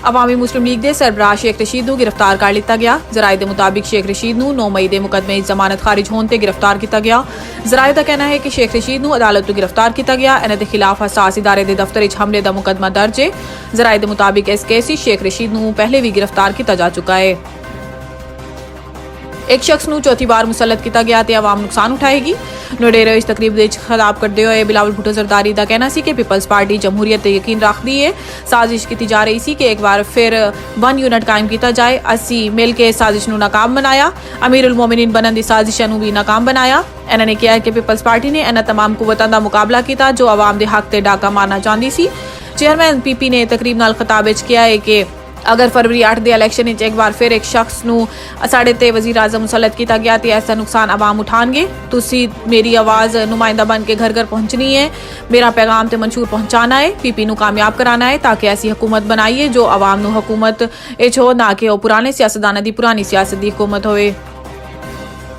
अवामी मुस्लिम league के सरबराह शेख रशीद नूं गिरफ्तार कर लिया गया। जराए के मुताबिक शेख रशीद नूं 9 मई के मुकदमे जमानत खारिज होने ते गिरफ्तार किया गया। जराए का कहना है कि शेख रशीद नूं अदालत तों गिरफ्तार किया गया। इन्हां दे खिलाफ हसास इदारे के दफ्तर च हमले का मुकदमा दर्ज है। जराए के मुताबिक इस केस च शेख रशीद नूं पहले भी गिरफ्तार किया जा चुका है। एक शख्स नूं चौथी बार मुसलत किया गया ते आवाम नुकसान उठाएगी। नोडेरे इस तकरीब विच खिताब करते हुए बिलावल भुट्टो जरदारी का कहना सी कि पीपल्स पार्टी जमहूरीयत ते यकीन रखती है। साजिश की जा रही सी कि एक बार फिर वन यूनिट कायम किया जाए। असी मिल के साजिश नूं नाकाम बनाया। अमीरुल मोमिनीन बनन दी साजिशां नूं भी नाकाम बनाया। इन्होंने कहा कि पीपल्स पार्टी ने इन्हां तमाम कुव्वतां दा मुकाबला किया जो आवाम दे हक ते डाका मारना चाहती सी। चेयरमैन पीपी ने तकरीब नाल खिताब विच कहा है कि अगर फरवरी 8 के इलैक्शन एक बार फिर एक शख्स नूं साढ़े ते वजीर आजम मुसलत किया गया तो ऐसा नुकसान आवाम उठाएंगे। तुसी मेरी आवाज़ नुमाइंदा बन के घर घर पहुंचनी है। मेरा पैगाम ते मंशूर पहुंचाना है। पीपी नूं कामयाब कराना है ताकि ऐसी हुकूमत बनाइए जो आवाम नूं हुकूमत इच हो, ना कि पुराने सियासतदानां दी पुरानी सियासत दी हुकूमत होवे।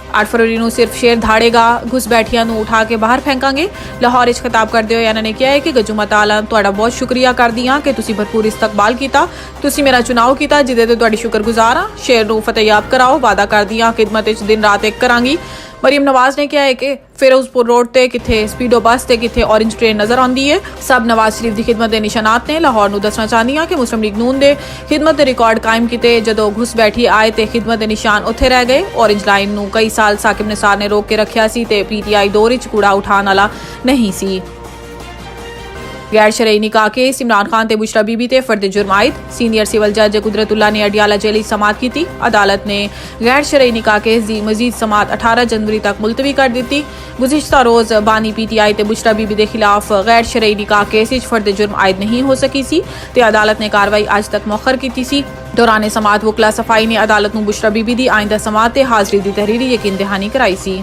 8 फरवरी नूं सिर्फ शेर धाड़ेगा, घुसबैठियां नूं उठा के बाहर फेंकांगे। लाहौर इच खिताब करते हुए इन्होंने कहा है कि गजूमा ताला तुहाडा बहुत शुक्रिया करदी हां कि तुसी भरपूर इस्तकबाल किया। तुसी मेरा चुनाव किया जिहदे ते तुहाडी शुक्रगुजार हां। शेर नूं फतेहयाब कराओ, वादा करदी हां खिदमत इच दिन रात एक करांगी। मरीम नवाज ने कहा है कि फिरोजपुर रोड ते किथे स्पीडो बस ते किथे ऑरेंज ट्रेन नजर आती है। सब नवाज शरीफ की खिदमत के निशानात ने। लाहौर नूं दसना चाहती हां कि मुस्लिम लीग नून दे खिदमत के रिकॉर्ड कायम किए जदों घुस बैठी आए तो खिदमत के निशान उत्थे रह गए। ऑरेंज लाइन नूं कई साल साकिब निसार ने रोक के रखा सी ते पीटीआई दौर विच कूड़ा उठाने वाला नहीं सी। गैर शरई निकाह केस इमरान खान ते बुशरा बीबी ते फर्द जुर्म आयद। सीनियर सिविल जज कुदरतुल्ला ने अडियाला जेल समात की। अदालत ने गैर शरई निकाह केस की मजीद समात 18 जनवरी तक मुलतवी कर दी। गुज़िश्ता रोज़ बानी पीटीआई ते बुशरा बीबी के खिलाफ गैर शरई निकाह केस फर्द जुर्म आयद नहीं हो सकी सी ते अदालत ने कार्रवाई अज तक मौखर की सी। दौरान समात वकला सफाई ने अदालत नूं बुशरा बीबी की आइंदा समात ते हाज़री की तहरीरी यकीन दहानी कराई सी।